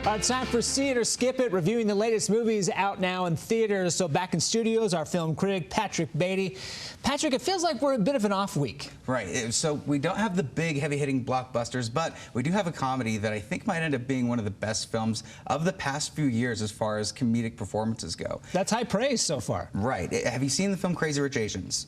Time for See It or Skip It, reviewing the latest movies out now in theaters. So back in studios, our film critic, Patrick Beatty. Patrick, it feels like we're a bit of an off week. Right. So we don't have the big, heavy-hitting blockbusters, but we do have a comedy that I think might end up being one of the best films of the past few years as far as comedic performances go. That's high praise so far. Right. Have you seen the film Crazy Rich Asians?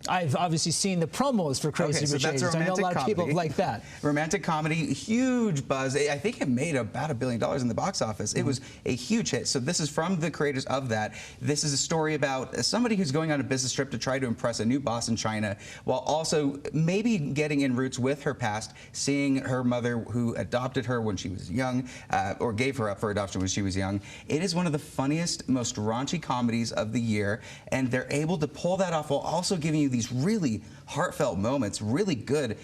I've obviously seen the promos for Crazy Rich Asians. I know a lot of people like that. Romantic comedy, huge buzz. I think it made about $1 billion in the box office. It was a huge hit. So this is from the creators of that. This is a story about somebody who's going on a business trip to try to impress a new boss in China, while also maybe getting in roots with her past, seeing her mother who adopted her when she was young, or gave her up for adoption when she was young. It is one of the funniest, most raunchy comedies of the year, and they're able to pull that off while also giving you these really heartfelt moments, really good,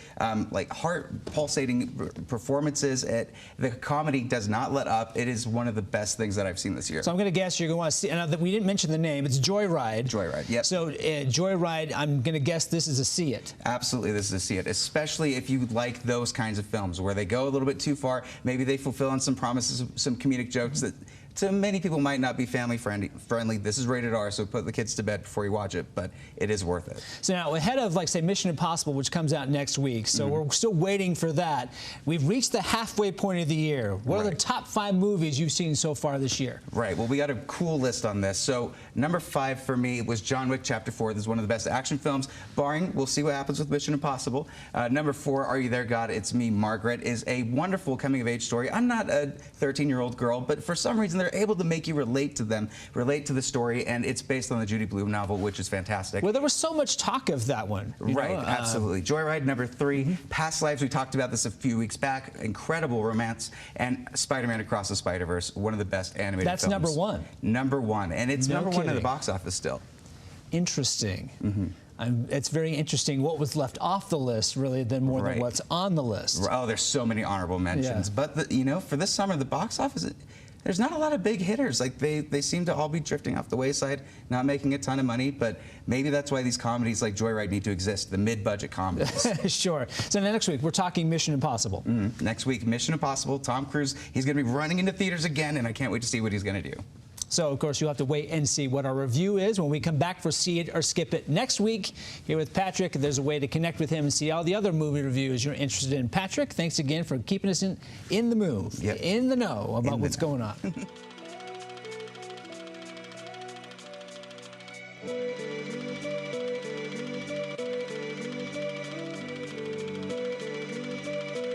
like heart-pulsating performances. The comedy does not let up. It is one of the best things that I've seen this year. So I'm going to guess you're going to want to see, and we didn't mention the name, it's Joyride. Joyride, yep. So Joyride, I'm going to guess this is a see it. Absolutely, this is a see it, especially if you like those kinds of films where they go a little bit too far. Maybe they fulfill on some promises, some comedic jokes that to many people might not be family friendly. This is rated R, so put the kids to bed before you watch it, but it is worth it. So now, ahead of, like, say, Mission Impossible, which comes out next week, so we're still waiting for that. We've reached the halfway point of the year. What are the top 5 movies you've seen so far this year? Right, well, we got a cool list on this. So number 5 for me was John Wick Chapter 4. This is one of the best action films, barring, we'll see what happens with Mission Impossible. Number 4, Are You There, God? It's Me, Margaret, is a wonderful coming-of-age story. I'm not a 13-year-old girl, but for some reason, they're able to make you relate to them, relate to the story, and it's based on the Judy Blume novel, which is fantastic. Well, there was so much talk of that one. Right, absolutely. Joyride, number 3. Past Lives, we talked about this a few weeks back. Incredible romance. And Spider-Man Across the Spider-Verse, one of the best animated films. That's number 1. Number 1, and it's number 1 in the box office still. Interesting. It's very interesting what was left off the list, really, than more than what's on the list. Oh, there's so many honorable mentions. But, you know, for this summer, the box office, there's not a lot of big hitters. Like, they seem to all be drifting off the wayside, not making a ton of money, but maybe that's why these comedies like Joyride need to exist, the mid-budget comedies. Sure. So next week, we're talking Mission Impossible. Next week, Mission Impossible, Tom Cruise, he's going to be running into theaters again, and I can't wait to see what he's going to do. So, of course, you'll have to wait and see what our review is when we come back for See It or Skip It next week here with Patrick. There's a way to connect with him and see all the other movie reviews you're interested in. Patrick, thanks again for keeping us in the move, in the know about what's going on.